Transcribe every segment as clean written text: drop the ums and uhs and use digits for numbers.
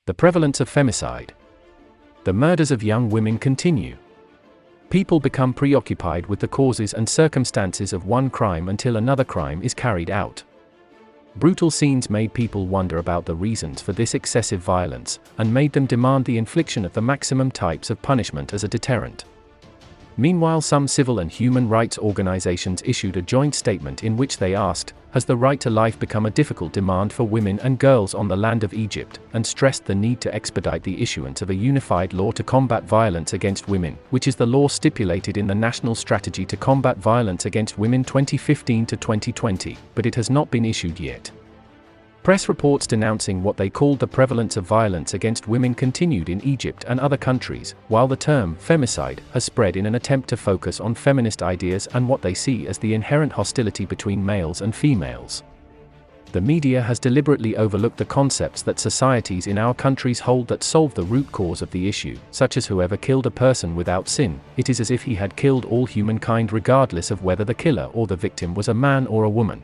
The prevalence of femicide. The murders of young women continue. People become preoccupied with the causes and circumstances of one crime until another crime is carried out. Brutal scenes made people wonder about the reasons for this excessive violence, and made them demand the infliction of the maximum types of punishment as a deterrent. Meanwhile, some civil and human rights organizations issued a joint statement in which they asked, "Has the right to life become a difficult demand for women and girls on the land of Egypt?" and stressed the need to expedite the issuance of a unified law to combat violence against women, which is the law stipulated in the National Strategy to Combat Violence Against Women 2015 to 2020, but it has not been issued yet. Press reports denouncing what they called the prevalence of violence against women continued in Egypt and other countries, while the term femicide has spread in an attempt to focus on feminist ideas and what they see as the inherent hostility between males and females. The media has deliberately overlooked the concepts that societies in our countries hold that solve the root cause of the issue, such as whoever killed a person without sin, it is as if he had killed all humankind regardless of whether the killer or the victim was a man or a woman.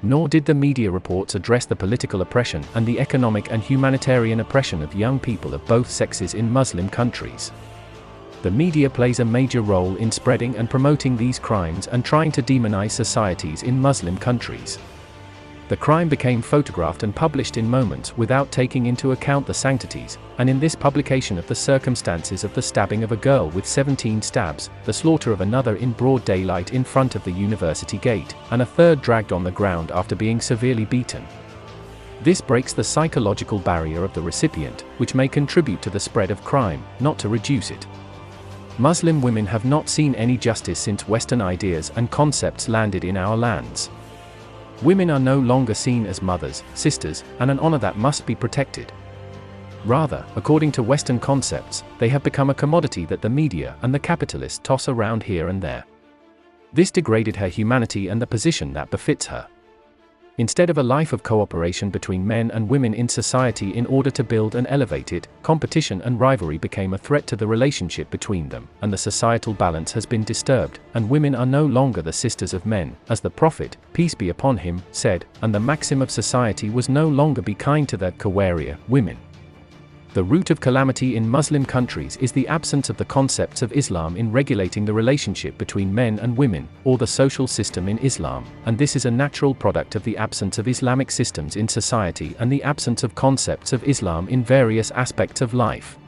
Nor did the media reports address the political oppression and the economic and humanitarian oppression of young people of both sexes in Muslim countries. The media plays a major role in spreading and promoting these crimes and trying to demonize societies in Muslim countries. The crime became photographed and published in moments without taking into account the sanctities, and in this publication of the circumstances of the stabbing of a girl with 17 stabs, the slaughter of another in broad daylight in front of the university gate, and a third dragged on the ground after being severely beaten. This breaks the psychological barrier of the recipient, which may contribute to the spread of crime, not to reduce it. Muslim women have not seen any justice since Western ideas and concepts landed in our lands. Women are no longer seen as mothers, sisters, and an honor that must be protected. Rather, according to Western concepts, they have become a commodity that the media and the capitalists toss around here and there. This degraded her humanity and the position that befits her. Instead of a life of cooperation between men and women in society in order to build and elevate it, competition and rivalry became a threat to the relationship between them, and the societal balance has been disturbed, and women are no longer the sisters of men, as the Prophet, peace be upon him, said, and the maxim of society was no longer be kind to the Kawaria, women. The root of calamity in Muslim countries is the absence of the concepts of Islam in regulating the relationship between men and women, or the social system in Islam, and this is a natural product of the absence of Islamic systems in society and the absence of concepts of Islam in various aspects of life.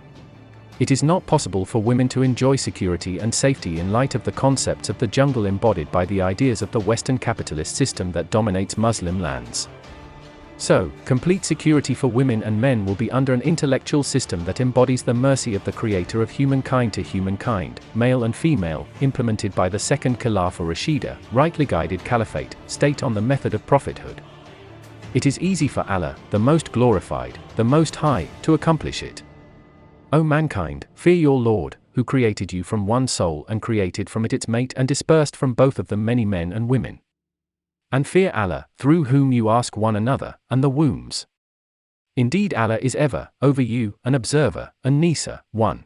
It is not possible for women to enjoy security and safety in light of the concepts of the jungle embodied by the ideas of the Western capitalist system that dominates Muslim lands. So, complete security for women and men will be under an intellectual system that embodies the mercy of the creator of humankind to humankind, male and female, implemented by the second Khilafah Rashida, rightly guided caliphate, state on the method of prophethood. It is easy for Allah, the Most Glorified, the Most High, to accomplish it. O mankind, fear your Lord, who created you from one soul and created from it its mate and dispersed from both of them many men and women. And fear Allah, through whom you ask one another, and the wombs. Indeed Allah is ever, over you, an observer. An-Nisa, 1.